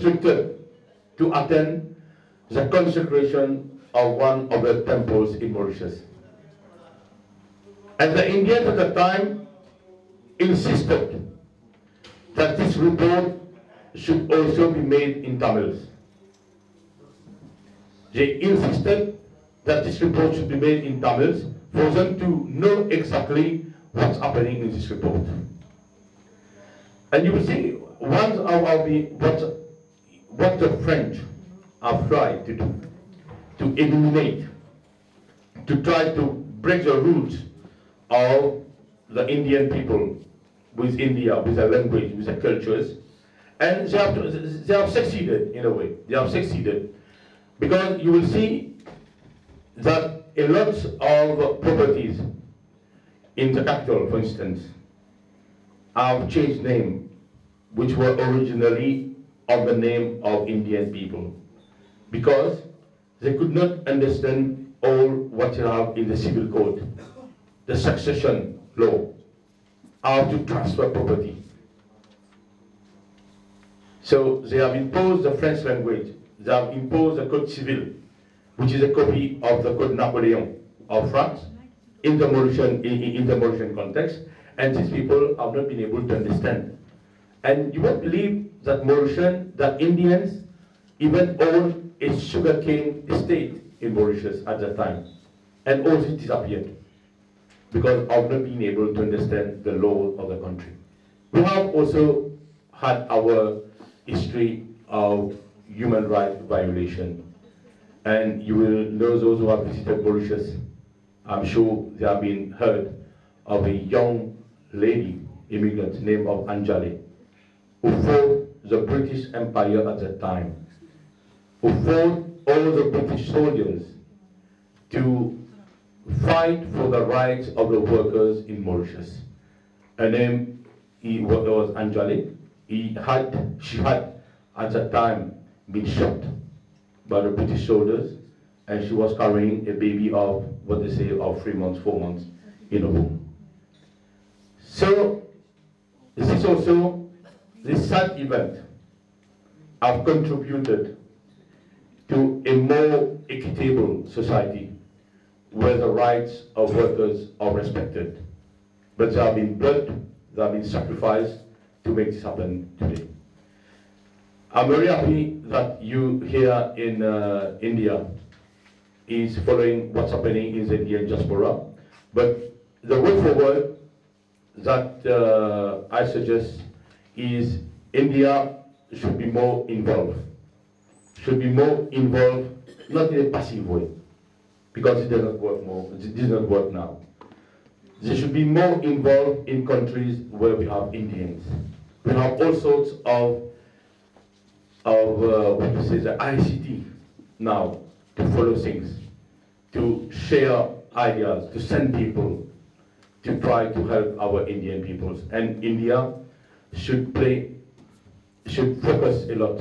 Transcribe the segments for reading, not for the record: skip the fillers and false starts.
restricted to attend the consecration of one of the temples in Mauritius. And the Indians at the time insisted that this report should also be made in Tamil. They insisted that this report should be made in Tamil for them to know exactly what's happening in this report. And you will see one of what the French have tried to do, to eliminate, to try to break the roots of the Indian people with India, with their language, with their cultures. And they have succeeded in a way. They have succeeded because you will see that a lot of properties in the capital, for instance, have changed name, which were originally of the name of Indian people, because they could not understand all what you have in the civil code, the succession law, how to transfer property. So they have imposed the French language, they have imposed the Code Civil, which is a copy of the Code Napoleon of France, in the Mauritian context, and these people have not been able to understand. And you won't believe that that Indians even owned a sugarcane estate in Mauritius at that time, and all this disappeared because of not being able to understand the law of the country. We have also had our history of human rights violation, and you will know those who have visited Mauritius. I'm sure they have been heard of a young lady immigrant named of Anjali, who fought the British Empire at that time, who fought all the British soldiers to fight for the rights of the workers in Mauritius. Her name was Anjali. She had at that time been shot by the British soldiers, and she was carrying a baby of what they say of 3 months, 4 months in a womb. So this sad event have contributed to a more equitable society where the rights of workers are respected. But there have been blood, there have been sacrifice to make this happen today. I'm very happy that you here in India is following what's happening in the Indian diaspora. But the way forward that I suggest is India should be more involved. Should be more involved, not in a passive way, because it does not work now. They should be more involved in countries where we have Indians. We have all sorts of what you say, the ICT now to follow things, to share ideas, to send people, to try to help our Indian peoples. And India should focus a lot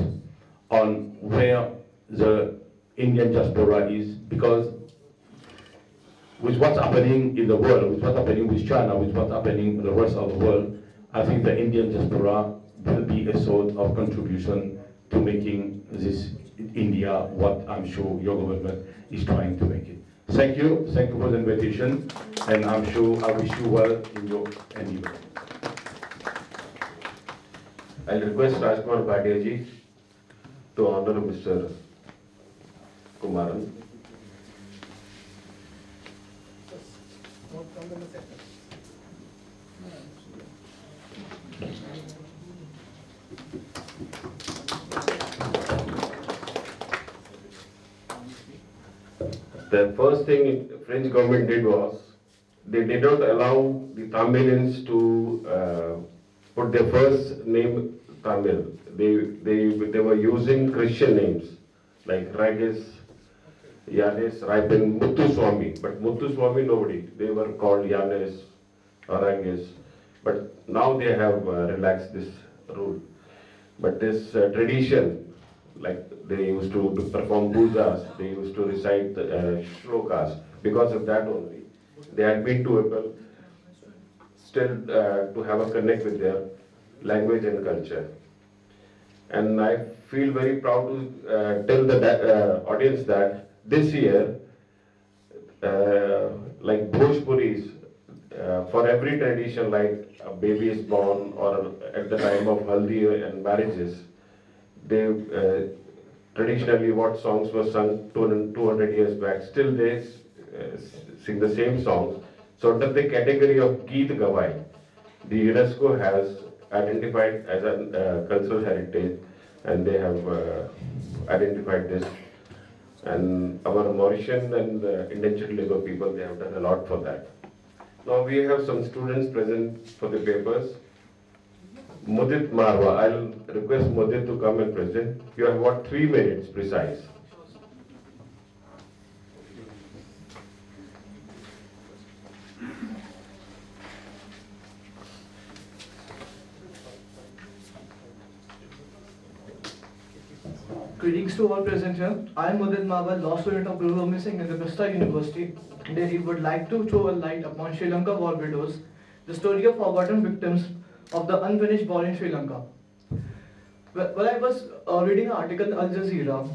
on where the Indian diaspora is, because with what's happening in the world, with what's happening with China, with what's happening in the rest of the world, I think the Indian diaspora will be a sort of contribution to making this India what I'm sure your government is trying to make it. Thank you for the invitation, and I'm sure I wish you well in your endeavor. I'll request Rajkumar Bhatia ji to honor Mr. Kumaran. The first thing the French government did was, they did not allow the Tamilians to put their first name Tamil. They were using Christian names like Rages, Yanes, Raipan, Muthuswamy. But Muthuswamy, nobody. They were called Yanes or Rages. But now they have relaxed this rule. But this tradition, like they used to perform pujas, they used to recite shlokas. Because of that only, they had been to able still to have a connect with their language and culture. And I feel very proud to tell the audience that this year, like Bhojpuris, for every tradition, like a baby is born or at the time of haldi and marriages, they traditionally what songs were sung 200 years back, still they sing the same songs. So under the category of Geet Gawai, the UNESCO has identified as a cultural heritage, and they have identified this. And our Mauritian and indentured labor people, they have done a lot for that. Now we have some students present for the papers. Mudit Marwa, I'll request Mudit to come and present. You have what, 3 minutes precise. Greetings to all present here. I am Mudit Marwa, law student of Guru Gobind Singh in the Vista University. Today we would like to throw a light upon Sri Lanka war widows, the story of forgotten victims of the unfinished war in Sri Lanka. While I was reading an article in Al Jazeera,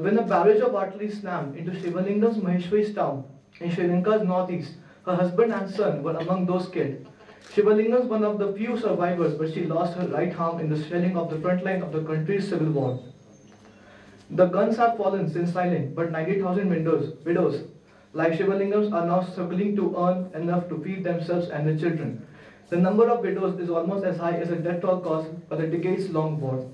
when a barrage of artillery slammed into Shivalingham's Maheshwari's town in Sri Lanka's northeast, her husband and son were among those killed. Shivalingam is one of the few survivors, but she lost her right arm in the shelling of the front line of the country's civil war. The guns have fallen since silent, but 90,000 widows like Shivalingams are now struggling to earn enough to feed themselves and their children. The number of widows is almost as high as the death toll caused by the decades-long war.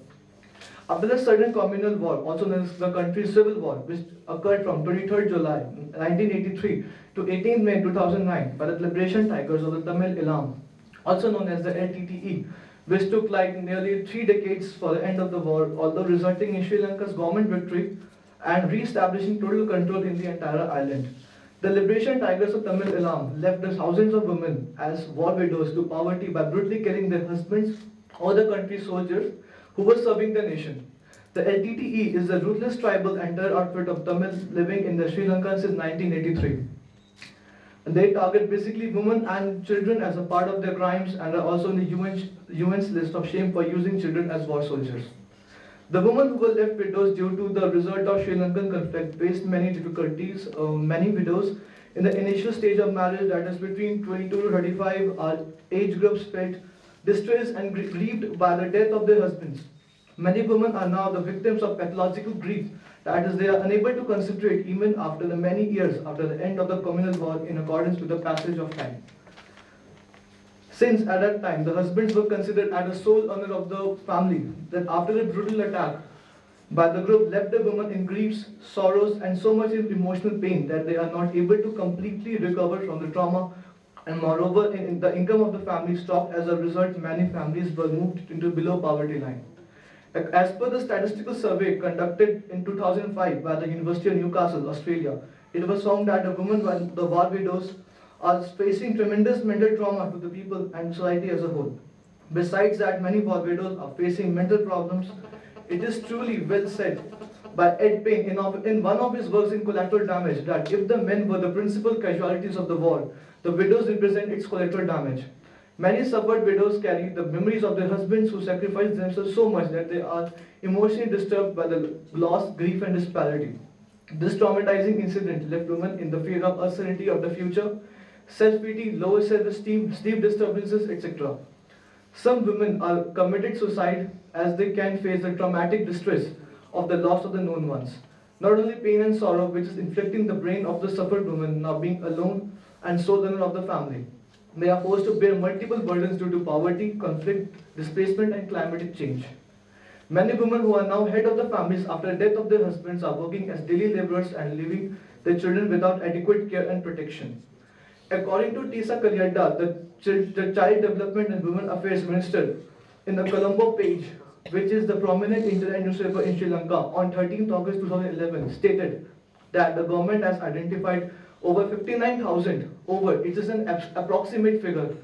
After the sudden communal war, also known as the country's civil war, which occurred from 23rd July 1983 to 18th May 2009 by the Liberation Tigers of the Tamil Eelam, also known as the LTTE, which took like nearly 3 decades for the end of the war, although resulting in Sri Lanka's government victory and re-establishing total control in the entire island. The Liberation Tigers of Tamil Eelam left the thousands of women as war widows to poverty by brutally killing their husbands or the country's soldiers who were serving the nation. The LTTE is the ruthless tribal and terror outfit of Tamils living in the Sri Lanka since 1983. They target basically women and children as a part of their crimes and are also in the UN's list of shame for using children as war soldiers. The women who were left widows due to the result of Sri Lankan conflict faced many difficulties. Many widows in the initial stage of marriage, that is between 22 to 35, age groups felt distressed and grieved by the death of their husbands. Many women are now the victims of pathological grief, that is, they are unable to concentrate even after the many years after the end of the communal war in accordance with the passage of time. Since at that time the husbands were considered as the sole owner of the family, that after a brutal attack by the group left the women in griefs, sorrows and so much in emotional pain that they are not able to completely recover from the trauma, and moreover the income of the family stopped. As a result, many families were moved into below poverty line. As per the statistical survey conducted in 2005 by the University of Newcastle, Australia, it was found that the women, the war widows, are facing tremendous mental trauma to the people and society as a whole. Besides that, many war widows are facing mental problems. It is truly well said by Ed Payne in one of his works in Collateral Damage that if the men were the principal casualties of the war, the widows represent its collateral damage. Many suffered widows carry the memories of their husbands who sacrificed themselves so much that they are emotionally disturbed by the loss, grief and disparity. This traumatizing incident left women in the fear of uncertainty of the future, self-pity, lower self-esteem, sleep disturbances, etc. Some women are committed suicide as they can face the traumatic distress of the loss of the known ones. Not only pain and sorrow which is inflicting the brain of the suffered woman now being alone and sole owner of the family. They are forced to bear multiple burdens due to poverty, conflict, displacement and climatic change. Many women who are now head of the families after the death of their husbands are working as daily laborers and leaving their children without adequate care and protection. According to Tisa Kalyada, the Child Development and Women Affairs Minister, in the Colombo page, which is the prominent internet newspaper in Sri Lanka, on 13th August 2011, stated that the government has identified over 59,000, it is an approximate figure,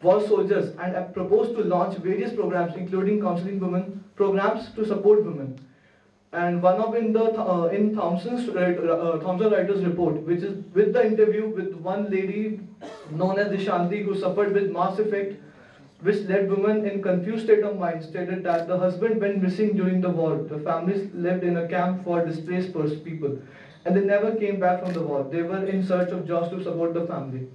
war soldiers, and have proposed to launch various programs including counseling women, programs to support women. And one of in Thomson Reuters report, which is with the interview with one lady known as Dishanti who suffered with mass effect which left women in confused state of mind, stated that the husband went missing during the war. The families lived in a camp for displaced people, and they never came back from the war. They were in search of jobs to support the family.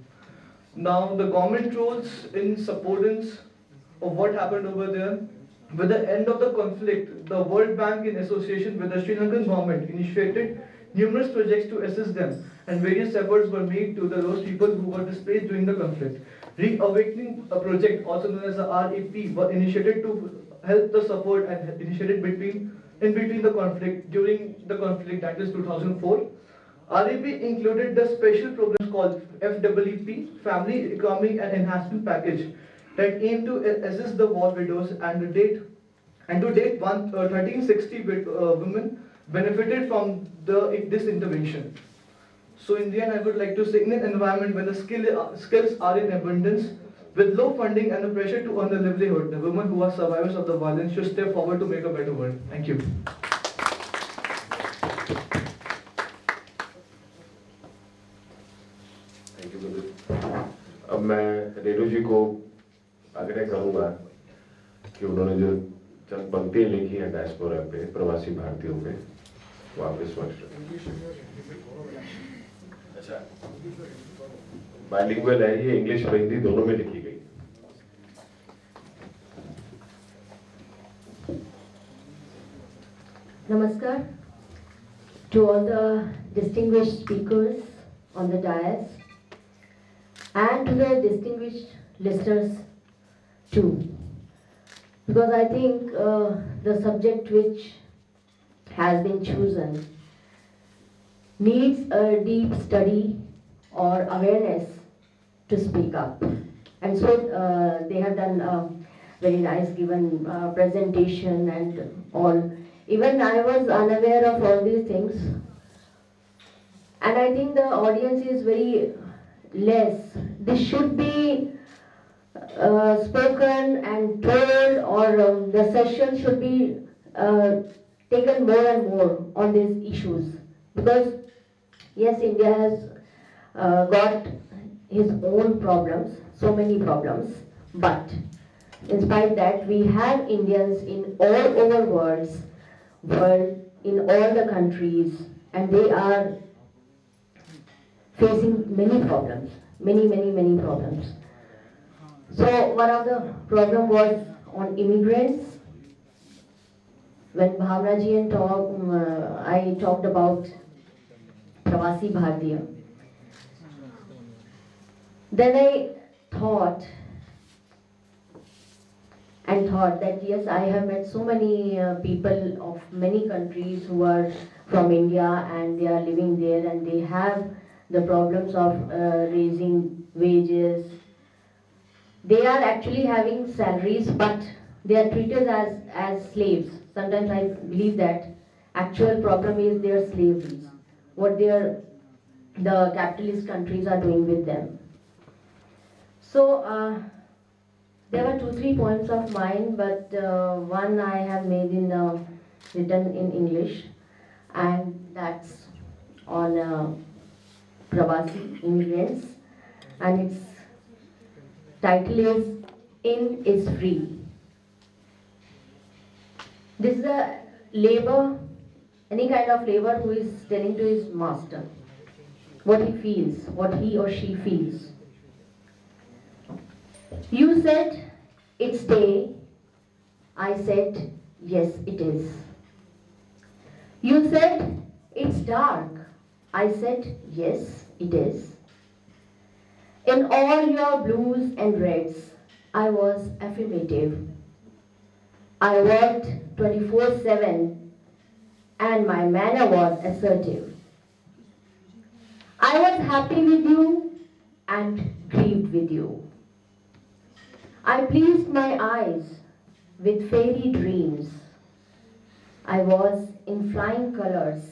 Now, the government roles in supportance of what happened over there. With the end of the conflict, the World Bank, in association with the Sri Lankan government, initiated numerous projects to assist them, and various efforts were made to those people who were displaced during the conflict. Reawakening a project, also known as the RAP, was initiated to help the support and initiated in between the conflict, during the conflict, that is 2004. RAP included the special programs called FEEP, Family Economic and Enhancement Package, that aim to assist the war widows, and to date, 1360 women benefited from this intervention. So in the end, I would like to say, in an environment where the skills are in abundance, with low funding and the pressure to earn a livelihood, the women who are survivors of the violence should step forward to make a better world. Thank you. Thank you विदित। अब मैं रेणु जी को आग्रह करूंगा कि उन्होंने जो चंद पंक्तियां लिखी हैं डायस्पोरा पे, प्रवासी भारतीयों पे, वो आपके समक्ष रखें। अच्छा, बाइलिंगुअल है ये, इंग्लिश और हिंदी दोनों में लिखी गई। Namaskar to all the distinguished speakers on the dais and to the distinguished listeners too, because I think the subject which has been chosen needs a deep study or awareness to speak up, and so they have done a very nice given presentation and all. Even I was unaware of all these things, and I think the audience is very less. This should be spoken and told, or the session should be taken more and more on these issues, because yes, India has got his own problems, so many problems, but in spite that we have Indians in all over world, in all the countries, and they are facing many problems, many problems. So one of the problem was on immigrants. When Bhavna ji and I talked about Pravasi Bharatiya, then I thought that yes, I have met so many people of many countries who are from India, and they are living there, and they have the problems of raising wages. They are actually having salaries, but they are treated as slaves. Sometimes I believe that actual problem is their slavery, what the capitalist countries are doing with them. So there were 2-3 points of mine, but one I have made written in English, and that's on Pravasi immigrants, and its title is "In is Free." This is a labor, any kind of labor, who is telling to his master what he feels, what he or she feels. You said it's day, I said yes it is. You said it's dark, I said yes it is. In all your blues and reds, I was affirmative. I worked 24/7 and my manner was assertive. I was happy with you and grieved with you. I pleased my eyes with fairy dreams. I was in flying colors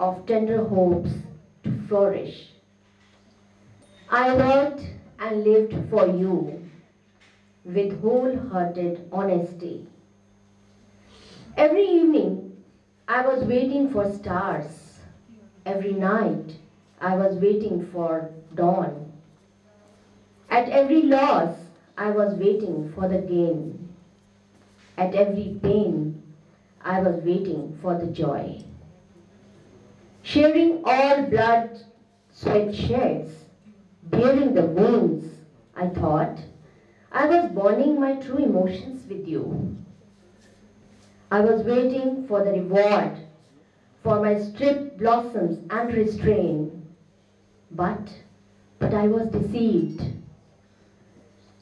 of tender hopes to flourish. I worked and lived for you with wholehearted honesty. Every evening I was waiting for stars. Every night I was waiting for dawn. At every loss I was waiting for the gain. At every pain, I was waiting for the joy. Sharing all blood, sweat sheds, bearing the wounds, I thought, I was bonding my true emotions with you. I was waiting for the reward, for my stripped blossoms unrestrained. But I was deceived.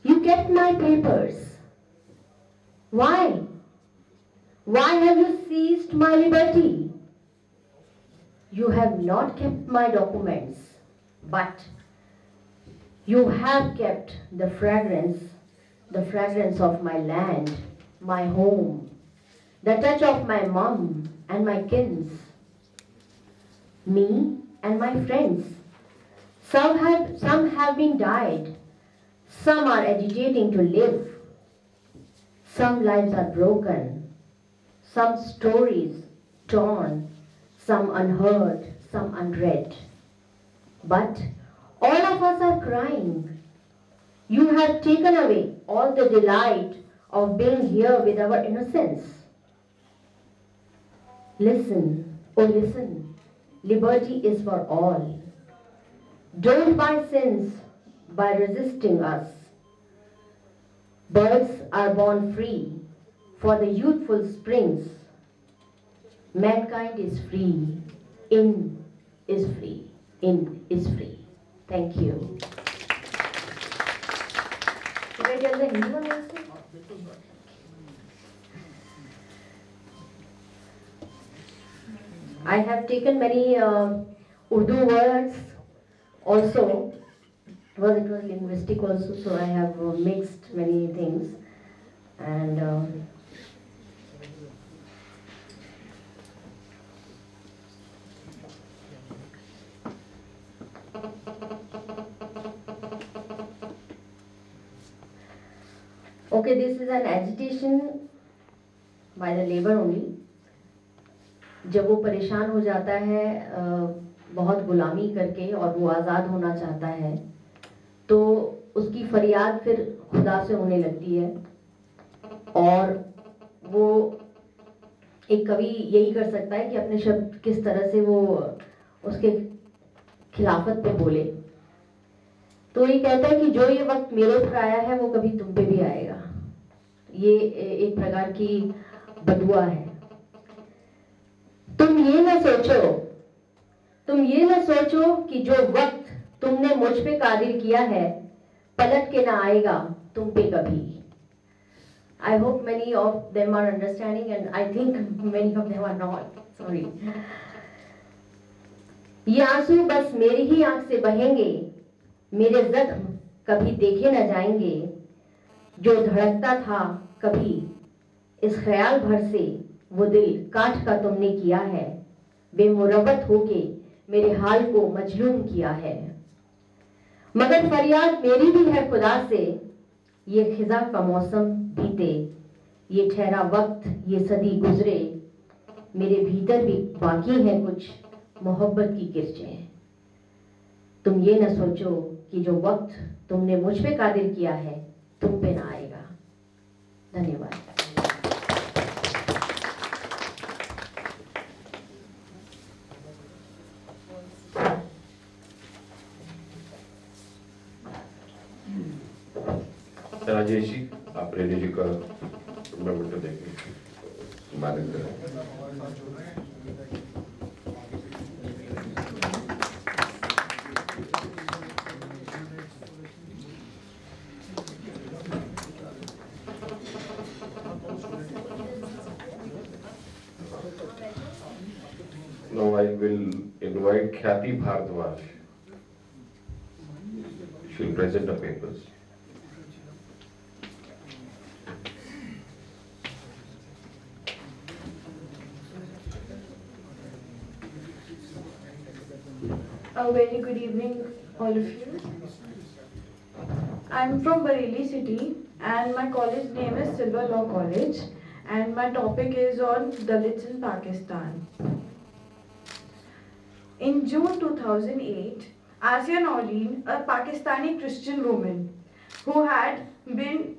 You kept my papers. Why? Why have you seized my liberty? You have not kept my documents, but you have kept the fragrance of my land, my home, the touch of my mum and my kins, me and my friends. Some have been died, some are agitating to live, some lives are broken, some stories torn, some unheard, some unread. But all of us are crying. You have taken away all the delight of being here with our innocence. Listen, oh listen, liberty is for all. Don't buy sins by resisting us. Birds are born free for the youthful springs. Mankind is free. In is free. In is free. Thank you. Should I tell the Hindi one also? I have taken many Urdu words also. It was linguistic also, so I have mixed many things. And okay, this is an agitation by the labor only. जब वो परेशान हो जाता है बहुत गुलामी करके और वो आज़ाद होना चाहता है, तो उसकी फरियाद फिर खुदा से होने लगती है। और वो एक कवि यही कर सकता है कि अपने शब्द किस तरह से वो उसके खिलाफत पे बोले। तो ये कहता है कि जो ये वक्त मेरे पर आया है वो कभी तुम पे भी आएगा। ये एक प्रकार की बदुआ है। तुम ये ना सोचो कि जो वक्त तुमने मुझ पे कादिर किया है पलट के ना आएगा तुम पे कभी। I hope many of them are understanding and I think many of them are not. Sorry. ये आंसू बस मेरी ही आंख से बहेंगे, मेरे जख्म कभी देखे न जाएंगे। जो धड़कता था कभी इस ख्याल भर से वो दिल काट का तुमने किया है। बेमुरवत होके मेरे हाल को मजलूम किया है। मगर फरियाद मेरी भी है खुदा से, ये खिजा का मौसम बीते, ये ठहरा वक्त, ये सदी गुजरे, मेरे भीतर भी बाकी है कुछ मोहब्बत की किरचें। तुम ये न सोचो कि जो वक्त तुमने मुझ पे कादिर किया है तुम पे ना आएगा। धन्यवाद। राजेश जी, आप रेडियो जी का टूर्नामेंट देखें, सम्मानित करें। Now I will invite Khyati Bhardwaj. She will present the papers. A very good evening, all of you. I'm from Bareilly city and my college name is Silver Law College and my topic is on Dalits in Pakistan. In June 2008, Asia Noreen, a Pakistani Christian woman, who had been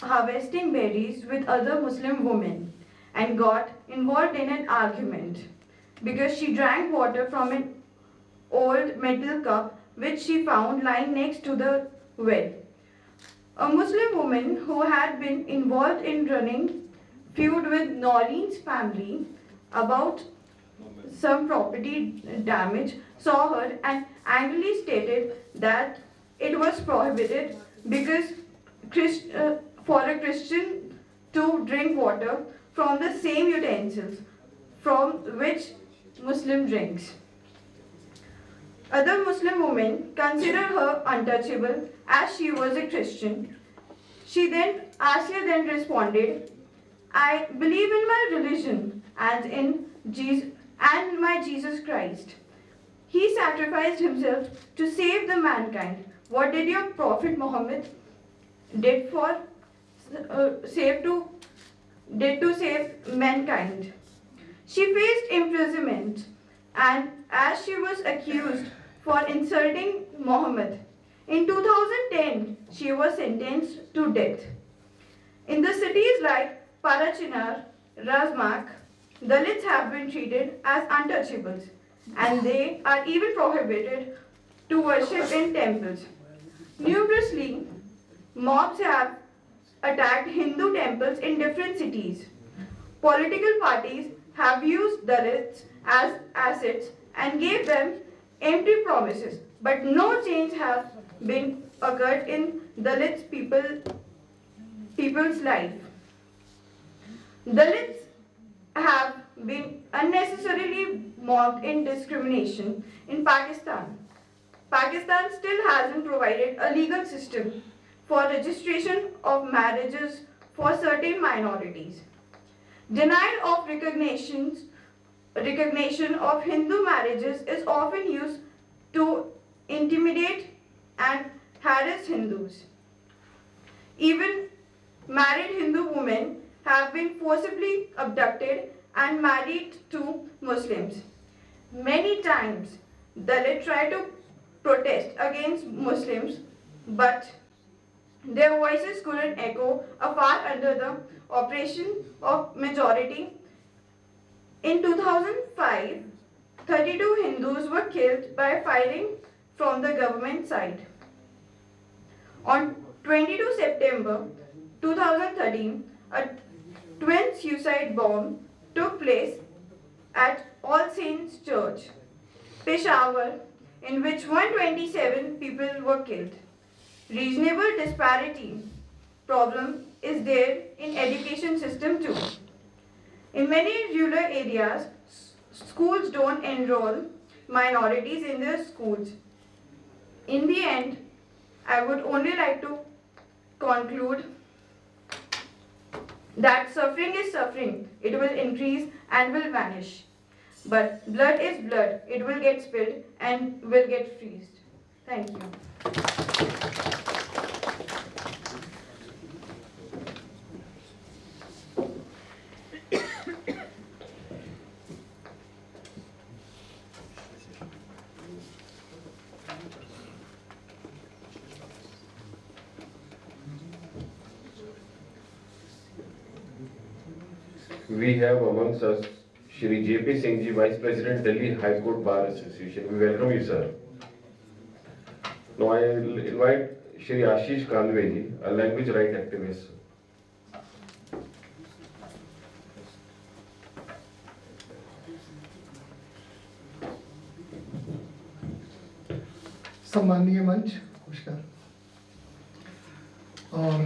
harvesting berries with other Muslim women and got involved in an argument because she drank water from an old metal cup which she found lying next to the well. A Muslim woman who had been involved in running feud with Noreen's family about some property damage saw her and angrily stated that it was prohibited because for a Christian to drink water from the same utensils from which Muslim drinks. Other Muslim women considered her untouchable as she was a Christian. Asya then responded, I believe in my religion and in Jesus and my Jesus Christ. He sacrificed himself to save the mankind. What did your Prophet Muhammad did to save mankind? She faced imprisonment, and as she was accused for insulting Muhammad. In 2010, she was sentenced to death. In the cities like Parachinar, Razmak, Dalits have been treated as untouchables, and they are even prohibited to worship in temples. Numerously, mobs have attacked Hindu temples in different cities. Political parties have used Dalits as assets and gave them empty promises, but no change has been occurred in Dalits people's life. Dalits have been unnecessarily mocked in discrimination in Pakistan. Pakistan still hasn't provided a legal system for registration of marriages for certain minorities. Denial of recognition of Hindu marriages is often used to intimidate and harass Hindus. Even married Hindu women have been forcibly abducted and married to Muslims. Many times, Dalits try to protest against Muslims, but their voices couldn't echo afar under the oppression of majority. In 2005, 32 Hindus were killed by firing from the government side. On 22 September 2013, a twin suicide bomb took place at All Saints Church, Peshawar, in which 127 people were killed. Reasonable disparity problem is there in education system too. In many rural areas, schools don't enroll minorities in their schools. In the end, I would only like to conclude that suffering is suffering. It will increase and will vanish. But blood is blood. It will get spilled and will get freezed. Thank you. We have amongst us Shri J.P. Singh Ji, Vice President, Delhi High Court Bar Association. We welcome you, sir. Now I will invite Shri Ashish Kanve Ji, a language right activist. सम्माननीय मंच, नमस्कार। और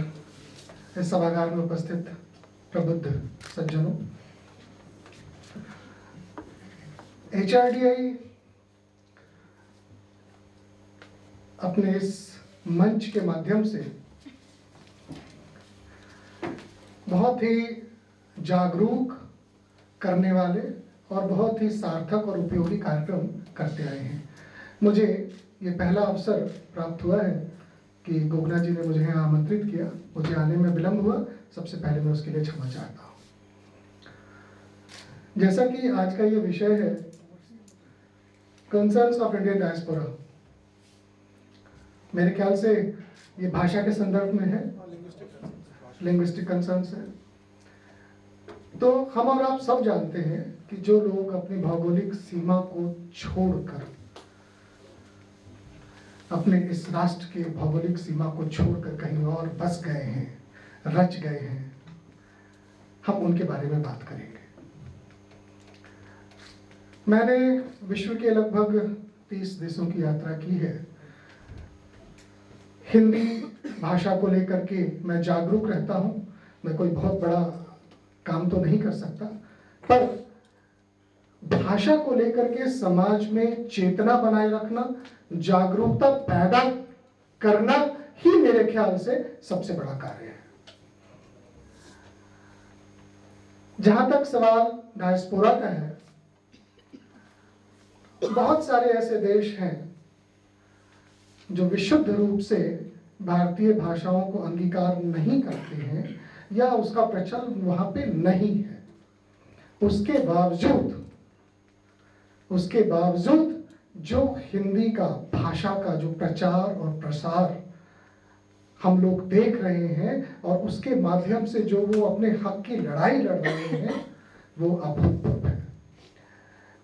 इस सभागार में उपस्थित प्रबुद्ध सज्जनों, HRDI अपने इस मंच के माध्यम से बहुत ही जागरूक करने वाले और बहुत ही सार्थक और उपयोगी कार्यक्रम करते आए हैं। मुझे ये पहला अवसर प्राप्त हुआ है कि गोगना जी ने मुझे यहाँ आमंत्रित किया। मुझे आने में विलम्ब हुआ, सबसे पहले मैं उसके लिए क्षमा चाहता हूँ। जैसा कि आज का ये विषय है, कंसर्न्स ऑफ इंडियन डायस्पोरा, मेरे ख्याल से ये भाषा के संदर्भ में है, लिंग्विस्टिक कंसर्न्स है। तो हम और आप सब जानते हैं कि जो लोग अपनी भौगोलिक सीमा को छोड़कर, अपने इस राष्ट्र के भौगोलिक सीमा को छोड़कर कहीं और बस गए हैं, रच गए हैं, हम उनके बारे में बात करेंगे। मैंने विश्व के लगभग 30 देशों की यात्रा की है। हिंदी भाषा को लेकर के मैं जागरूक रहता हूँ। मैं कोई बहुत बड़ा काम तो नहीं कर सकता, पर भाषा को लेकर के समाज में चेतना बनाए रखना, जागरूकता पैदा करना ही मेरे ख्याल से सबसे बड़ा कार्य है। जहां तक सवाल डायस्पोरा का है, बहुत सारे ऐसे देश हैं जो विशुद्ध रूप से भारतीय भाषाओं को अंगीकार नहीं करते हैं या उसका प्रचलन वहां पे नहीं है। उसके बावजूद जो हिंदी का भाषा का जो प्रचार और प्रसार हम लोग देख रहे हैं और उसके माध्यम से जो वो अपने हक की लड़ाई लड़ रहे हैं, वो अभूतपूर्व है।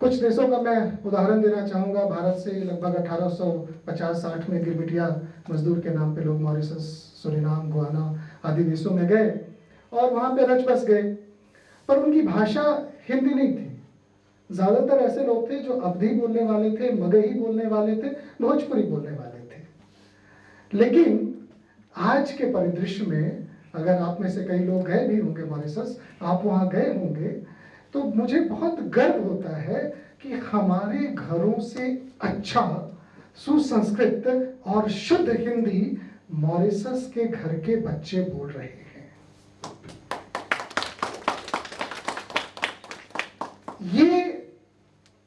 कुछ देशों का मैं उदाहरण देना चाहूँगा। भारत से लगभग 1850-60 में गिरमिटिया मजदूर के नाम पे लोग मॉरिशस, सुरिनाम, गुआना आदि देशों में गए और वहाँ पे रच बस गए, पर उनकी भाषा हिंदी नहीं थी। ज़्यादातर ऐसे लोग थे जो अवधी बोलने वाले थे, मगही बोलने वाले थे, भोजपुरी बोलने वाले थे। लेकिन आज के परिदृश्य में अगर आप में से कई लोग गए भी होंगे मॉरिशस, आप वहाँ गए होंगे, तो मुझे बहुत गर्व होता है कि हमारे घरों से अच्छा, सुसंस्कृत और शुद्ध हिंदी मॉरिशस के घर के बच्चे बोल रहे हैं। ये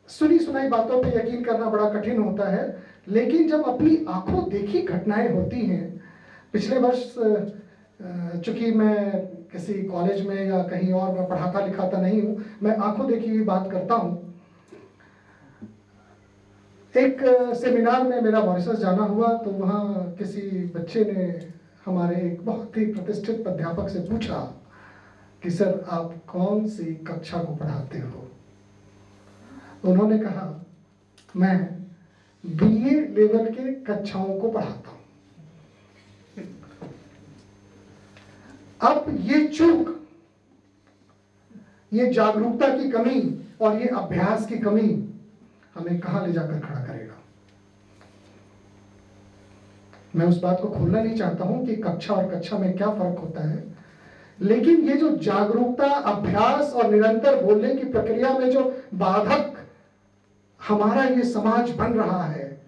सुनी सुनाई बातों पे यकीन करना बड़ा कठिन होता है, लेकिन जब अपनी आंखों देखी घटनाएं होती हैं। पिछले वर्ष चूंकि मैं किसी कॉलेज में या कहीं और मैं पढ़ाता लिखाता नहीं हूँ, मैं आंखों देखी हुई बात करता हूँ। एक सेमिनार में मेरा मॉरिशस जाना हुआ, तो वहाँ किसी बच्चे ने हमारे एक बहुत ही प्रतिष्ठित अध्यापक से पूछा कि सर आप कौन सी कक्षा को पढ़ाते हो? उन्होंने कहा मैं BA लेवल के कक्षाओं को पढ़ाता हूँ। अब ये चूक, ये जागरूकता की कमी और ये अभ्यास की कमी हमें कहां ले जाकर खड़ा करेगा? मैं उस बात को खोलना नहीं चाहता हूं कि कक्षा और कक्षा में क्या फर्क होता है, लेकिन ये जो जागरूकता, अभ्यास और निरंतर बोलने की प्रक्रिया में जो बाधक हमारा ये समाज बन रहा है,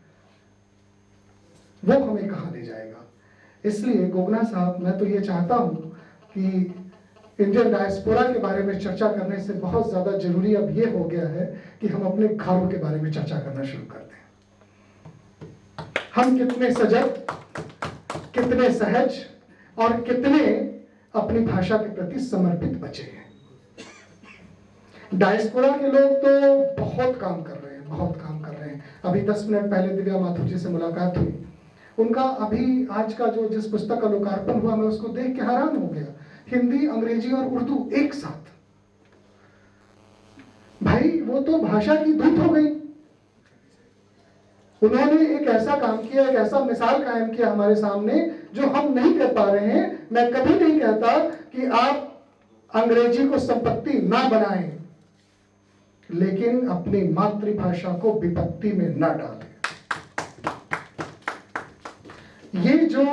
वो हमें कहां ले जाएगा? इसलिए गोगना साहब, मैं तो ये चाहता हूं कि इंडियन डायस्पोरा के बारे में चर्चा करने से बहुत ज्यादा जरूरी अब ये हो गया है कि हम अपने घरों के बारे में चर्चा करना शुरू कर दें। हम कितने सजग, कितने सहज और कितने अपनी भाषा के प्रति समर्पित बचे हैं। डायस्पोरा के लोग तो बहुत काम कर रहे हैं, बहुत काम कर रहे हैं। अभी 10 मिनट पहले दिव्या माथुर जी से मुलाकात हुई। उनका अभी आज का जो जिस पुस्तक का लोकार्पण हुआ, मैं उसको देख के हैरान हो गया। हिंदी, अंग्रेजी और उर्दू एक साथ। भाई वो तो भाषा की दूत हो गई। उन्होंने एक ऐसा काम किया, एक ऐसा मिसाल कायम किया हमारे सामने जो हम नहीं कर पा रहे हैं। मैं कभी नहीं कहता कि आप अंग्रेजी को संपत्ति ना बनाएं, लेकिन अपनी मातृभाषा को विपत्ति में न डालें। ये जो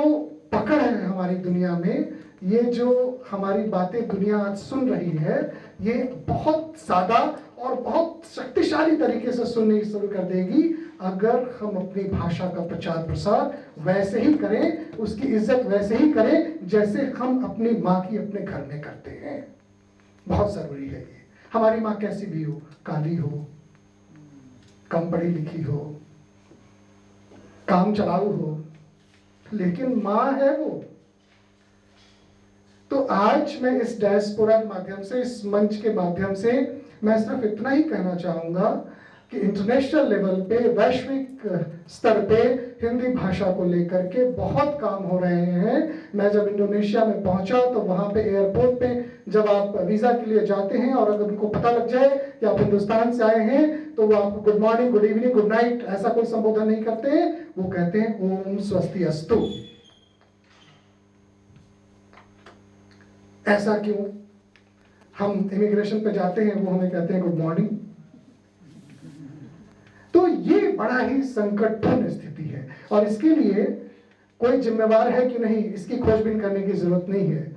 पकड़ है हमारी दुनिया में, ये जो हमारी बातें दुनिया आज सुन रही है, ये बहुत सादा और बहुत शक्तिशाली तरीके से सुननी शुरू कर देगी अगर हम अपनी भाषा का प्रचार प्रसार वैसे ही करें, उसकी इज्जत वैसे ही करें जैसे हम अपनी माँ की अपने घर में करते हैं। बहुत जरूरी है ये। हमारी माँ कैसी भी हो, काली हो, कम पढ़ी लिखी हो, काम चलाऊ हो, लेकिन माँ है वो। तो आज मैं इस डायस्पोरा के माध्यम से, इस मंच के माध्यम से मैं सिर्फ इतना ही कहना चाहूंगा कि इंटरनेशनल लेवल पे, वैश्विक स्तर पे हिंदी भाषा को लेकर के बहुत काम हो रहे हैं। मैं जब इंडोनेशिया में पहुंचा तो वहाँ पे एयरपोर्ट पे जब आप वीज़ा के लिए जाते हैं और अगर उनको पता लग जाए कि आप हिंदुस्तान से आए हैं तो वो आपको good morning, good evening, good night ऐसा कोई संबोधन नहीं करते हैं, वो कहते हैं ओम स्वस्ति अस्तु। ऐसा क्यों? हम इमिग्रेशन पे जाते हैं, वो हमें कहते हैं गुड मॉर्निंग। तो ये बड़ा ही संकटपूर्ण स्थिति है और इसके लिए कोई जिम्मेवार है कि नहीं, इसकी खोजबीन करने की जरूरत नहीं है।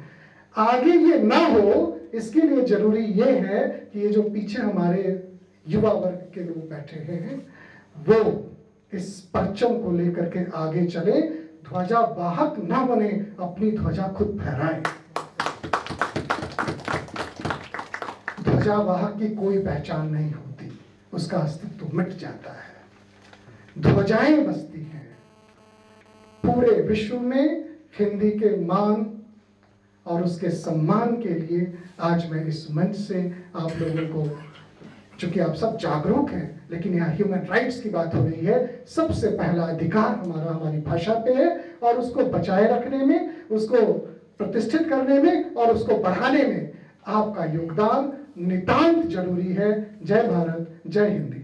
आगे ये ना हो इसके लिए जरूरी ये है कि ये जो पीछे हमारे युवा वर्ग के लोग बैठे हैं वो इस परचम को लेकर के आगे चले, ध्वजा वाहक ना बने, अपनी ध्वजा खुद फहराएं। ध्वजा वाहक की कोई पहचान नहीं होती, उसका अस्तित्व मिट जाता है। ध्वजाएं बसती हैं। पूरे विश्व में हिंदी के मान और उसके सम्मान के लिए आज मैं इस मंच से आप लोगों को, चूंकि आप सब जागरूक हैं, लेकिन यहाँ ह्यूमन राइट्स की बात हो रही है, सबसे पहला अधिकार हमारा हमारी भाषा पे है और उसको बचाए रखने में, उसको प्रतिष्ठित करने में और उसको बढ़ाने में आपका योगदान नितांत जरूरी है। जय भारत, जय हिंदी।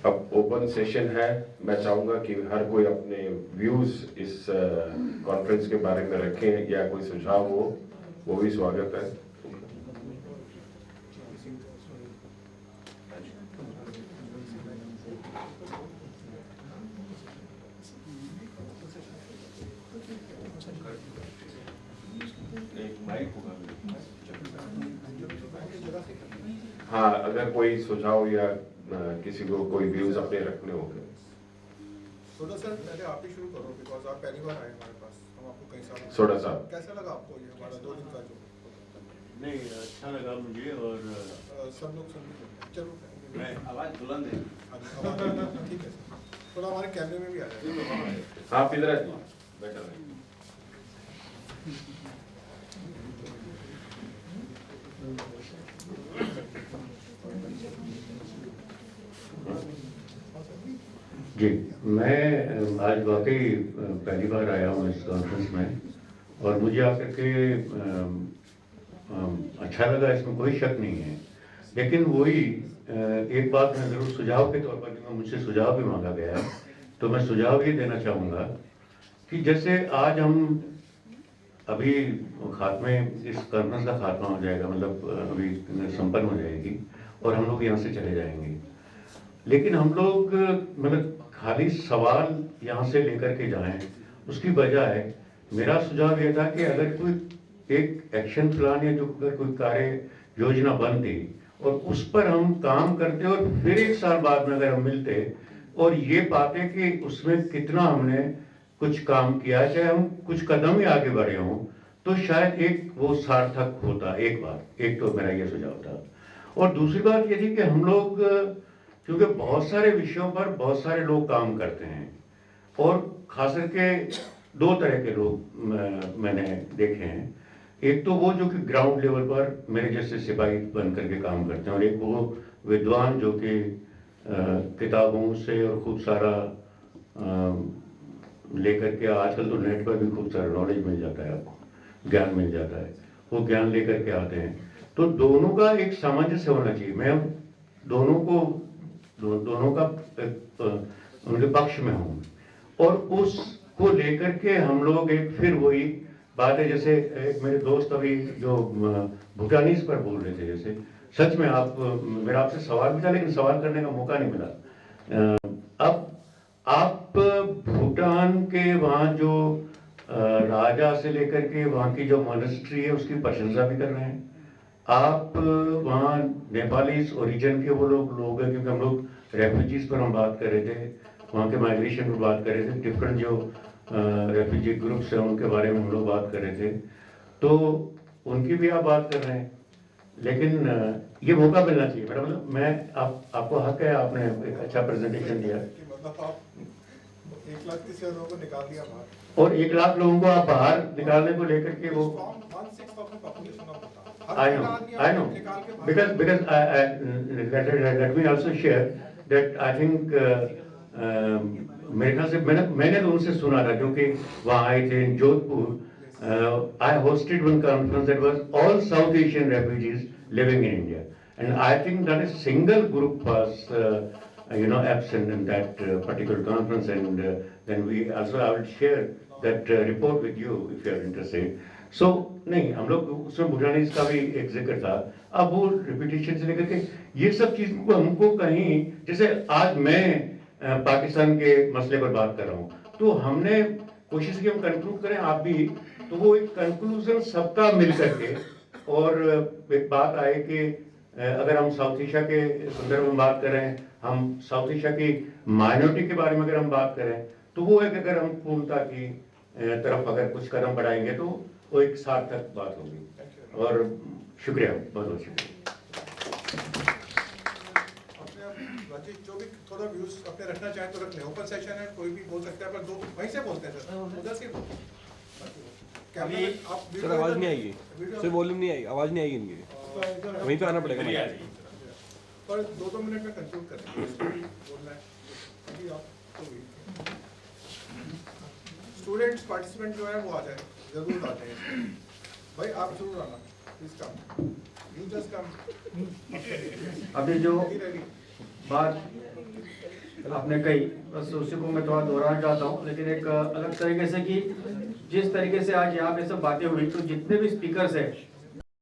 अब ओपन सेशन है, मैं चाहूंगा कि हर कोई अपने व्यूज इस कॉन्फ्रेंस के बारे में रखें या कोई सुझाव हो, वो भी स्वागत है। हाँ, अगर कोई सुझाव या किसी को कोई व्यूज अपने रखने होंगे। सोडा सर, पहले आप ही शुरू करो, बिकॉज आप पहली बार आए हमारे पास, हम आपको कई साल। सोडा साहब, कैसा लगा आपको ये हमारा 2 दिन का जो? नहीं, अच्छा लगा मुझे। और सब लोग सुन रहे, चलो मैं आवाज़ बुलंद है। ठीक है सर, थोड़ा हमारे कैमरे में भी आ जाए। आप इधर बेटर है। जी, मैं आज वाकई पहली बार आया हूँ इस कॉन्फ्रेंस में और मुझे आकर के अच्छा लगा, इसमें कोई शक नहीं है। लेकिन वही एक बात मैं ज़रूर सुझाव के तौर पर, क्योंकि मुझसे सुझाव भी मांगा गया है, तो मैं सुझाव ये देना चाहूँगा कि जैसे आज हम अभी खात्मे, इस कॉन्फ्रेंस का खात्मा हो जाएगा, मतलब अभी संपन्न हो जाएगी और हम लोग यहाँ से चले जाएंगे। लेकिन हम लोग मतलब खाली सवाल यहाँ से लेकर के जाएं, उसकी बजाय मेरा सुझाव यह था कि अगर कोई एक एक्शन प्लान या जो अगर कोई कार्य योजना बनती और उस पर हम काम करते और फिर 1 साल बाद में अगर हम मिलते और ये पाते कि उसमें कितना हमने कुछ काम किया, चाहे हम कुछ कदम ही आगे बढ़े हों, तो शायद एक वो सार्थक होता। एक बात, एक तो मेरा ये सुझाव था। और दूसरी बात ये थी कि हम लोग क्योंकि बहुत सारे विषयों पर बहुत सारे लोग काम करते हैं और खास करके 2 तरह के लोग मैंने देखे हैं। एक तो वो जो कि ग्राउंड लेवल पर मेरे जैसे सिपाही बन करके काम करते हैं और एक वो विद्वान जो कि किताबों से और खूब सारा लेकर के, आजकल तो नेट पर भी खूब सारा नॉलेज मिल जाता है, आपको ज्ञान मिल जाता है, वो ज्ञान लेकर के आते हैं। तो दोनों का एक सामंजस्य होना चाहिए। मैं दोनों का उनके पक्ष में हूँ और उसको लेकर के हम लोग एक, फिर वही बात है, जैसे एक मेरे दोस्त अभी जो भूटानीज पर बोल रहे थे, जैसे सच में आप, मेरा आपसे सवाल भी था लेकिन सवाल करने का मौका नहीं मिला। अब आप भूटान के वहाँ जो राजा से लेकर के वहाँ की जो मॉनेस्ट्री है उसकी प्रशंसा भी कर रहे हैं। आप वहाँ नेपालीज ओरिजिन के वो लोग हैं, क्योंकि हम लोग रेफ्यूजीज पर हम बात कर रहे थे, वहाँ के माइग्रेशन पर बात कर रहे थे, डिफरेंट जो रेफ्यूजी ग्रुप्स हैं उनके बारे में हम लोग बात कर रहे थे, तो उनकी भी आप बात कर रहे हैं। लेकिन ये मौका मिलना चाहिए। मेरा मतलब, मैं आपको हक है, आपने एक अच्छा प्रेजेंटेशन दिया। मतलब आप 1,30,000 लोगों को निकाल दिया बाहर। और 1 लाख लोगों को आप बाहर निकालने को लेकर के वो From 1/6 of the population of Bhutan. I know, because let me also share that I think मेरे ख्याल से मैंने तो उनसे सुना था क्योंकि वहाँ आए थे in Jodhpur. I hosted one conference that was all South Asian refugees living in India, and I think that a single group was absent in that particular conference, and then we also I will share that report with you if you are interested. So नहीं हम लोग उसमें भूटानीज का भी एक जिक्र था. अब वो रिपीटेशन से लेकर के ये सब चीज को हमको कहीं जैसे आज मैं पाकिस्तान के मसले पर बात कर रहा हूँ तो हमने कोशिश की हम कंक्लूड करें आप भी तो वो एक कंक्लूजन सबका मिल करके और एक बात आए कि अगर हम साउथ एशिया के संदर्भ में बात करें हम साउथ एशिया की माइनॉरिटी के बारे में अगर हम बात करें तो वो एक अगर हम पूर्णता की तरफ अगर कुछ कदम बढ़ाएंगे तो वो एक सार्थक बात होगी. और शुक्रिया, बहुत बहुत शुक्रिया. राजीव जो भी थोड़ा व्यूज अपने रखना चाहें तो रख लें. ओपन सेशन है, कोई भी बोल सकता है, पर दो वहीं से बोलते हैं सर, उधर से अभी सर आवाज नहीं आएगी, सर वॉल्यूम नहीं आएगी, आवाज नहीं आएगी इनकी, वहीं पे आना पड़ेगा. पर 2-2 मिनट में कंक्लूड करें बोलना है. अभी आप स्टूडेंट्स पार्टिसिपेंट जो है वो आ जाए, जरूर आ जाए भाई, आप जरूर आना, please come, you just come. अभी जो बात आपने कही बस उसी को मैं थोड़ा दोहराना चाहता हूँ, लेकिन एक अलग तरीके से कि जिस तरीके से आज यहाँ पे सब बातें हुई तो जितने भी स्पीकर्स हैं